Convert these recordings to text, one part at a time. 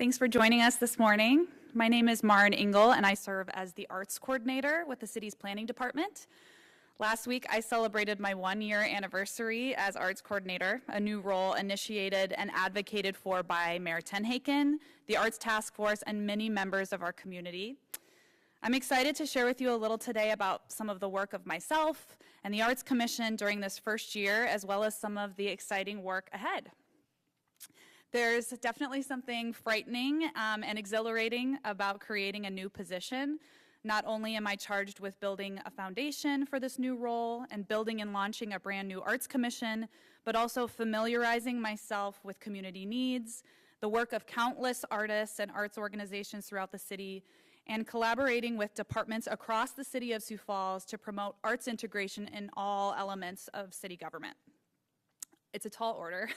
Thanks for joining us this morning. My name is Maren Engel, and I serve as the Arts Coordinator with the city's Planning Department. Last week, I celebrated my one-year anniversary as Arts Coordinator, a new role initiated and advocated for by Mayor Tenhaken, the Arts Task Force, and many members of our community. I'm excited to share with you a little today about some of the work of myself and the Arts Commission during this first year, as well as some of the exciting work ahead. There's definitely something frightening and exhilarating about creating a new position. Not only am I charged with building a foundation for this new role and building and launching a brand new Arts Commission, but also familiarizing myself with community needs, the work of countless artists and arts organizations throughout the city, and collaborating with departments across the city of Sioux Falls to promote arts integration in all elements of city government. It's a tall order,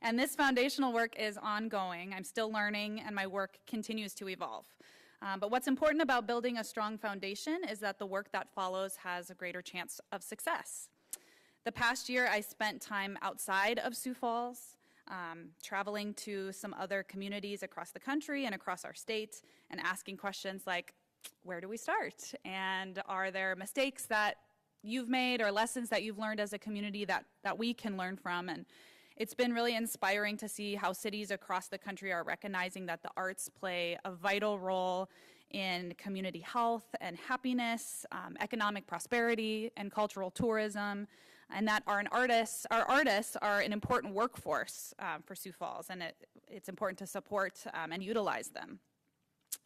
and this foundational work is ongoing. I'm still learning, and my work continues to evolve. But what's important about building a strong foundation is that the work that follows has a greater chance of success. The past year, I spent time outside of Sioux Falls, traveling to some other communities across the country and across our state, and asking questions like, where do we start? And are there mistakes that you've made or lessons that you've learned as a community that we can learn from? And it's been really inspiring to see how cities across the country are recognizing that the arts play a vital role in community health and happiness, economic prosperity, and cultural tourism, and that our artists are an important workforce for Sioux Falls, and it's important to support and utilize them.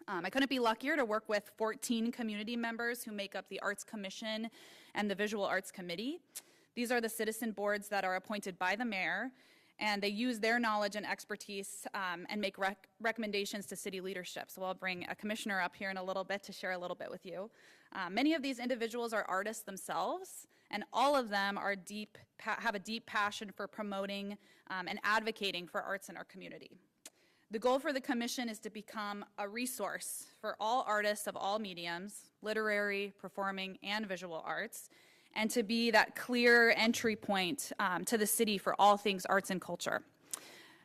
I couldn't be luckier to work with 14 community members who make up the Arts Commission and the Visual Arts Committee. These are the citizen boards that are appointed by the mayor, and they use their knowledge and expertise and make recommendations to city leadership. So I'll bring a commissioner up here in a little bit to share a little bit with you. Many of these individuals are artists themselves, and all of them are have a deep passion for promoting and advocating for arts in our community. The goal for the commission is to become a resource for all artists of all mediums, literary, performing, and visual arts, and to be that clear entry point to the city for all things arts and culture.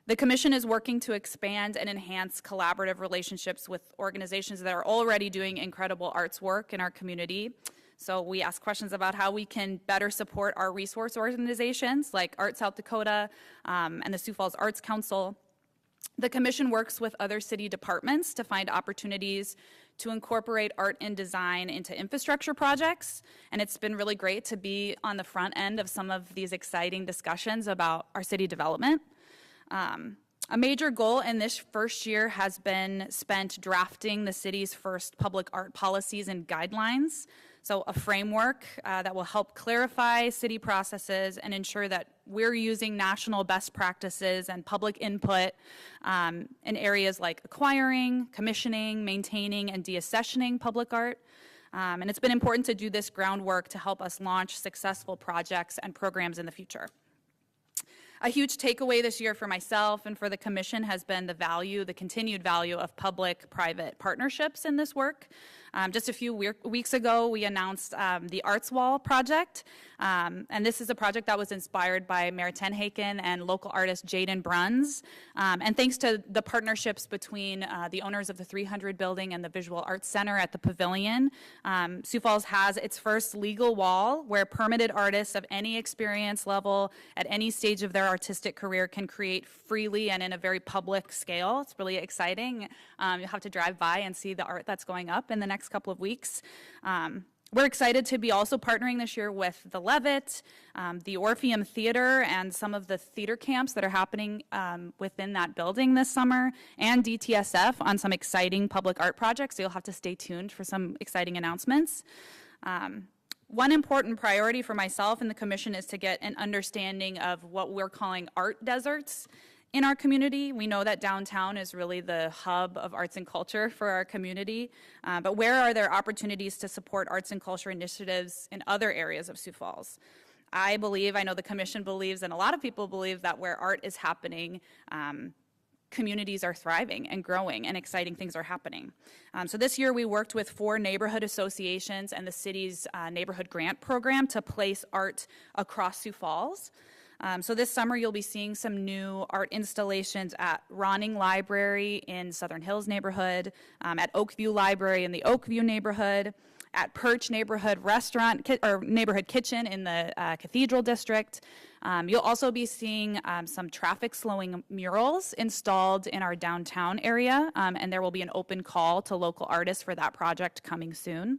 The commission is working to expand and enhance collaborative relationships with organizations that are already doing incredible arts work in our community. So we ask questions about how we can better support our resource organizations like Art South Dakota and the Sioux Falls Arts Council. The commission works with other city departments to find opportunities to incorporate art and design into infrastructure projects, and it's been really great to be on the front end of some of these exciting discussions about our city development. A major goal in this first year has been spent drafting the city's first public art policies and guidelines, so a framework that will help clarify city processes and ensure that we're using national best practices and public input in areas like acquiring, commissioning, maintaining, and deaccessioning public art. And it's been important to do this groundwork to help us launch successful projects and programs in the future. A huge takeaway this year for myself and for the commission has been the continued value of public-private partnerships in this work. Just a few weeks ago, we announced the Arts Wall project, and this is a project that was inspired by Mayor Tenhaken and local artist Jaden Bruns. And thanks to the partnerships between the owners of the 300 building and the Visual Arts Center at the Pavilion, Sioux Falls has its first legal wall where permitted artists of any experience level at any stage of their artistic career can create freely and in a very public scale. It's really exciting. You'll have to drive by and see the art that's going up in the next couple of weeks. We're excited to be also partnering this year with the Levitt, the Orpheum Theater, and some of the theater camps that are happening within that building this summer, and DTSF on some exciting public art projects. So you'll have to stay tuned for some exciting announcements. One important priority for myself and the commission is to get an understanding of what we're calling art deserts in our community. We know that downtown is really the hub of arts and culture for our community, but where are there opportunities to support arts and culture initiatives in other areas of Sioux Falls? I know the commission believes, and a lot of people believe, that where art is happening, communities are thriving and growing and exciting things are happening. So this year we worked with 4 neighborhood associations and the city's neighborhood grant program to place art across Sioux Falls. So this summer, you'll be seeing some new art installations at Ronning Library in Southern Hills neighborhood, at Oakview Library in the Oakview neighborhood, at Perch Neighborhood Restaurant or Neighborhood Kitchen in the Cathedral District. You'll also be seeing some traffic slowing murals installed in our downtown area, and there will be an open call to local artists for that project coming soon.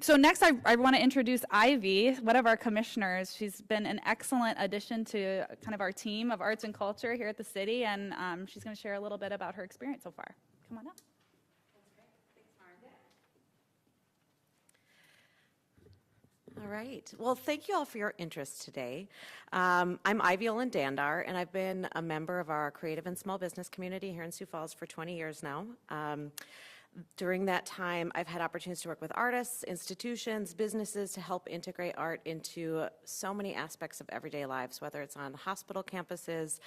So next, I want to introduce Ivy, one of our commissioners. She's been an excellent addition to kind of our team of arts and culture here at the city, and she's going to share a little bit about her experience so far. Come on up. All right. Well, thank you all for your interest today. I'm Ivy Olin Dandar, and I've been a member of our creative and small business community here in Sioux Falls for 20 years now. During that time, I've had opportunities to work with artists, institutions, businesses to help integrate art into so many aspects of everyday lives, whether it's on hospital campuses,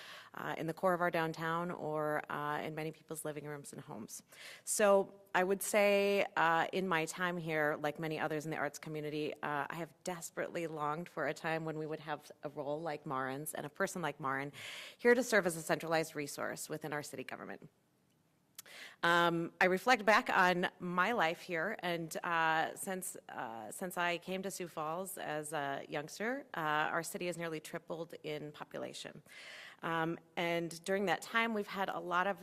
in the core of our downtown, or in many people's living rooms and homes. So I would say in my time here, like many others in the arts community, I have desperately longed for a time when we would have a role like Marin's and a person like Marin here to serve as a centralized resource within our city government. I reflect back on my life here, and since I came to Sioux Falls as a youngster, our city has nearly tripled in population. And during that time, we've had a lot of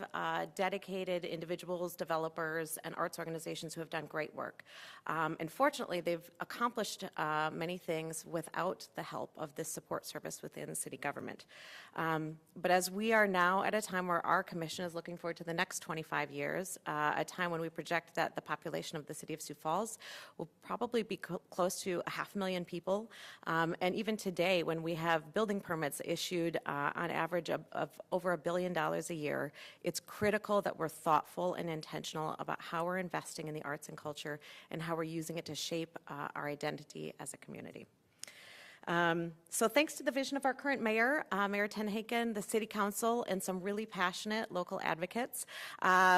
dedicated individuals, developers, and arts organizations who have done great work. And fortunately, they've accomplished many things without the help of this support service within city government. But as we are now at a time where our commission is looking forward to the next 25 years, a time when we project that the population of the city of Sioux Falls will probably be close to 500,000 people. And even today, when we have building permits issued on average of over $1 billion a year, it's critical that we're thoughtful and intentional about how we're investing in the arts and culture and how we're using it to shape our identity as a community. So thanks to the vision of our current mayor, Mayor Tenhaken, the city council, and some really passionate local advocates,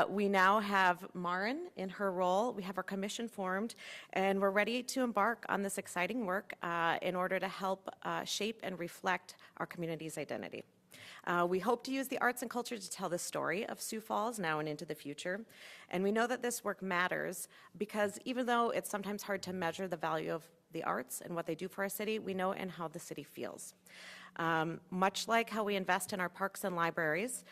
we now have Marin in her role. We have our commission formed, and we're ready to embark on this exciting work in order to help shape and reflect our community's identity. We hope to use the arts and culture to tell the story of Sioux Falls now and into the future. And we know that this work matters because even though it's sometimes hard to measure the value of the arts and what they do for our city, we know and how the city feels. Much like how we invest in our parks and libraries,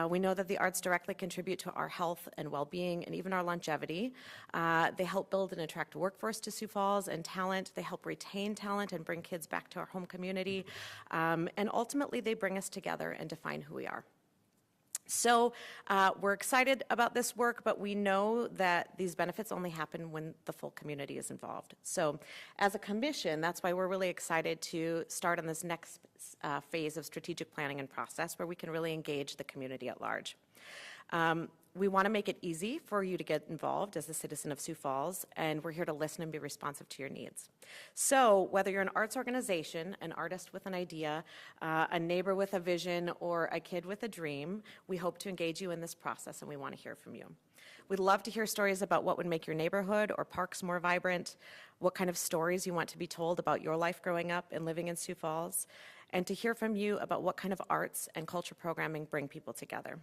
we know that the arts directly contribute to our health and well-being and even our longevity. They help build and attract workforce to Sioux Falls and talent. They help retain talent and bring kids back to our home community. And ultimately, they bring us together and define who we are. So we're excited about this work, but we know that these benefits only happen when the full community is involved. So as a commission, that's why we're really excited to start on this next phase of strategic planning and process where we can really engage the community at large. We want to make it easy for you to get involved as a citizen of Sioux Falls, and we're here to listen and be responsive to your needs. So whether you're an arts organization, an artist with an idea, a neighbor with a vision, or a kid with a dream, we hope to engage you in this process, and we want to hear from you. We'd love to hear stories about what would make your neighborhood or parks more vibrant, what kind of stories you want to be told about your life growing up and living in Sioux Falls, and to hear from you about what kind of arts and culture programming bring people together.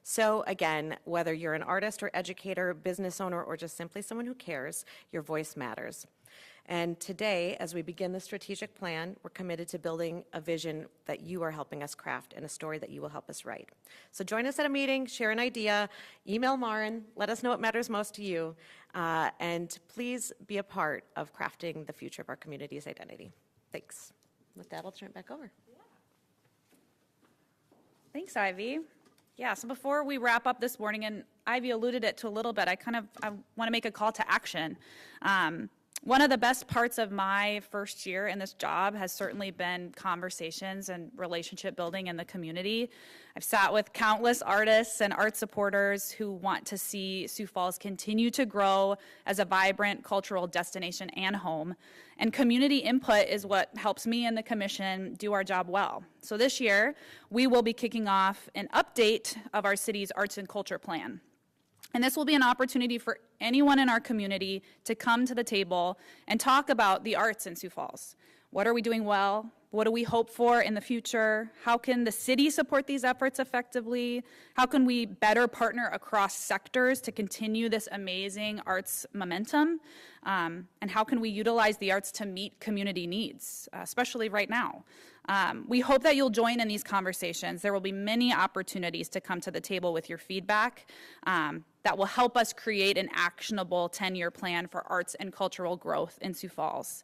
So again, whether you're an artist or educator, business owner, or just simply someone who cares, your voice matters. And today, as we begin the strategic plan, we're committed to building a vision that you are helping us craft and a story that you will help us write. So join us at a meeting, share an idea, email Marin, let us know what matters most to you, and please be a part of crafting the future of our community's identity. Thanks. With that, I'll turn it back over. Thanks, Ivy. Yeah, so before we wrap up this morning, and Ivy alluded it to a little bit, I want to make a call to action. One of the best parts of my first year in this job has certainly been conversations and relationship building in the community. I've sat with countless artists and art supporters who want to see Sioux Falls continue to grow as a vibrant cultural destination and home. And community input is what helps me and the commission do our job well. So this year, we will be kicking off an update of our city's arts and culture plan. And this will be an opportunity for anyone in our community to come to the table and talk about the arts in Sioux Falls. What are we doing well? What do we hope for in the future? How can the city support these efforts effectively? How can we better partner across sectors to continue this amazing arts momentum? And how can we utilize the arts to meet community needs, especially right now? We hope that you'll join in these conversations. There will be many opportunities to come to the table with your feedback that will help us create an actionable 10-year plan for arts and cultural growth in Sioux Falls.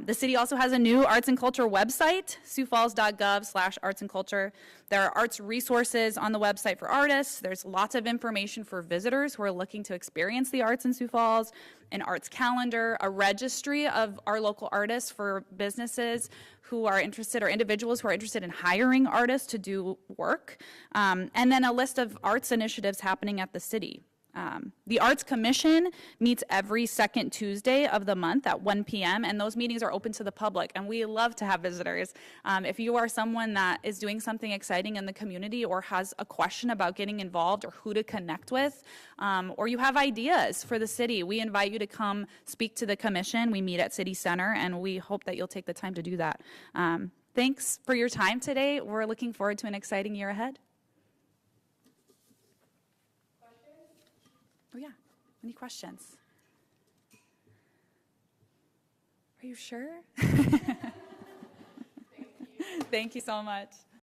The city also has a new arts and culture website, siouxfalls.gov/arts-and-culture. There are arts resources on the website for artists. There's lots of information for visitors who are looking to experience the arts in Sioux Falls, an arts calendar, a registry of our local artists for businesses who are interested, or individuals who are interested in hiring artists to do work, and then a list of arts initiatives happening at the city. The Arts Commission meets every second Tuesday of the month at 1 p.m., and those meetings are open to the public, and we love to have visitors. If you are someone that is doing something exciting in the community or has a question about getting involved or who to connect with, or you have ideas for the city, we invite you to come speak to the commission. We meet at City Center, and we hope that you'll take the time to do that. Thanks for your time today. We're looking forward to an exciting year ahead. Oh, yeah. Any questions? Are you sure? Thank you so much.